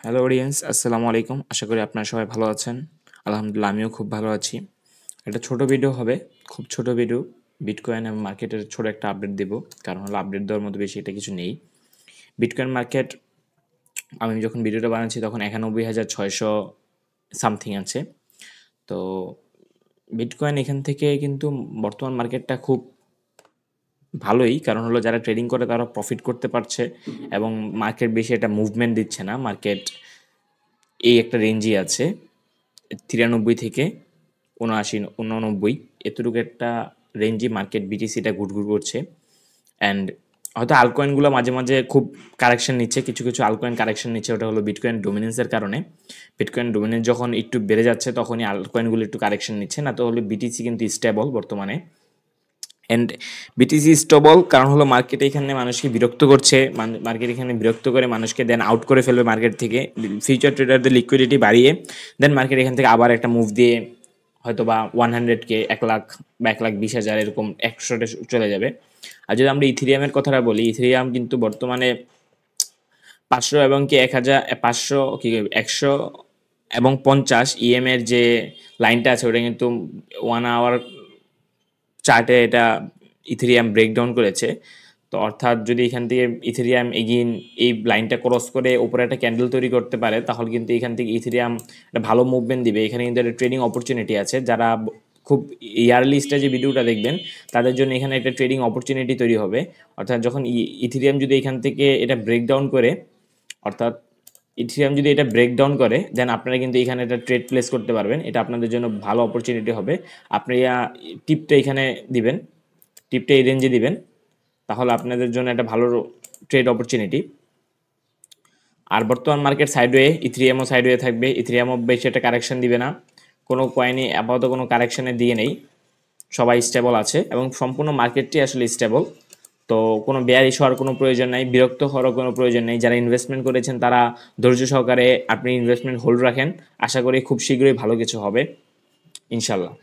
Hello audience, আসসালামু আলাইকুম। আশা করি আপনারা সবাই ভালো আছেন। আলহামদুলিল্লাহ, আমিও খুব ভালো আছি। একটা ছোট ভিডিও হবে, খুব ছোট ভিডিও। বিটকয়েন এবং মার্কেটের ছোট একটা আপডেট দেব, কারণ হলো আপডেট দেওয়ার মতো বেশি এটা কিছু নেই। বিটকয়েন মার্কেট, আমি যখন ভিডিওটা বানাচ্ছি তখন 91,600 সামথিং আছে। তো বিটকয়েন এখান থেকে কিন্তু বর্তমান মার্কেটটা খুব ভালোই, কারণ হলো যারা ট্রেডিং করে তারা প্রফিট করতে পারছে এবং মার্কেট বেশি একটা মুভমেন্ট দিচ্ছে না। মার্কেট এই একটা রেঞ্জই আছে 93 থেকে 79, এতটুকু একটা রেঞ্জে মার্কেট বিটিসিটা ঘুরঘুর করছে। অ্যান্ড হয়তো আলকয়েনগুলো মাঝে মাঝে খুব কারেকশন নিচ্ছে, কিছু কিছু আলকয়েন কারেকশন নিচ্ছে, ওটা হলো বিটকয়েন ডোমিনেন্সের কারণে। বিটকয়েন ডোমিনেন্স যখন একটু বেড়ে যাচ্ছে তখনই আলকয়েনগুলো একটু কারেকশন নিচ্ছে, না তো হলে বিটিসি কিন্তু স্টেবল বর্তমানে। অ্যান্ড বিটিসি স্টেবল কারণ হলো মার্কেট এখানে মানুষকে বিরক্ত করছে, মার্কেট এখানে বিরক্ত করে মানুষকে দেন আউট করে ফেলবে মার্কেট থেকে। ফিউচার ট্রেডারদের লিকুইডিটি বাড়িয়ে দেন মার্কেট এখান থেকে আবার একটা মুভ দিয়ে হয়তো বা 100K, 1 লাখ বা 1,20,000 এরকম 100-তে চলে যাবে। আর যদি আমরা ইথেরিয়ামের কথাটা বলি, ইথেরিয়াম কিন্তু বর্তমানে 500 এবং কি 1,500 কি 100 এবং 50 এর যে লাইনটা আছে ওটা কিন্তু 1 আওয়ার চার্টে এটা ইথেরিয়াম ব্রেকডাউন করেছে। তো অর্থাৎ যদি এখান থেকে ইথেরিয়াম এগিন এই লাইনটা ক্রস করে উপরে একটা ক্যান্ডেল তৈরি করতে পারে, তাহলে কিন্তু এখান থেকে ইথেরিয়াম একটা ভালো মুভমেন্ট দিবে। এখানে কিন্তু একটা ট্রেডিং অপরচুনিটি আছে। যারা খুব ইয়ারলি স্টেজে ভিডিওটা দেখবেন তাদের জন্য এখানে একটা ট্রেডিং অপরচুনিটি তৈরি হবে। অর্থাৎ যখন ইথেরিয়াম যদি এখান থেকে এটা ব্রেকডাউন করে, অর্থাৎ ইথেরিয়াম যদি এটা ব্রেকডাউন করে, দেন আপনারা কিন্তু এখানে একটা ট্রেড প্লেস করতে পারবেন। এটা আপনাদের জন্য ভালো অপরচুনিটি হবে। আপনি টিপটা এখানে দিবেন, টিপটা এই রেঞ্জে দিবেন, তাহলে আপনাদের জন্য একটা ভালো ট্রেড অপরচুনিটি। আর বর্তমান মার্কেট সাইডওয়ে, ইথেরিয়ামও সাইডওয়ে থাকবে। ইথেরিয়ামও বেশি একটা কারেকশন দিবে না, কোনো কয়েনই আপাতত কোনো কারেকশনের দিকে নেই, সবাই স্টেবল আছে এবং সম্পূর্ণ মার্কেটটি আসলে স্টেবল। তো কোনো বেয়ারিশ হওয়ার কোনো প্রয়োজন নাই, বিরক্ত হওয়ার কোনো প্রয়োজন নেই। যারা ইনভেস্টমেন্ট করেছেন তারা ধৈর্য সহকারে আপনি ইনভেস্টমেন্ট হোল্ড রাখেন। আশা করি খুব শীঘ্রই ভালো কিছু হবে, ইনশাল্লাহ।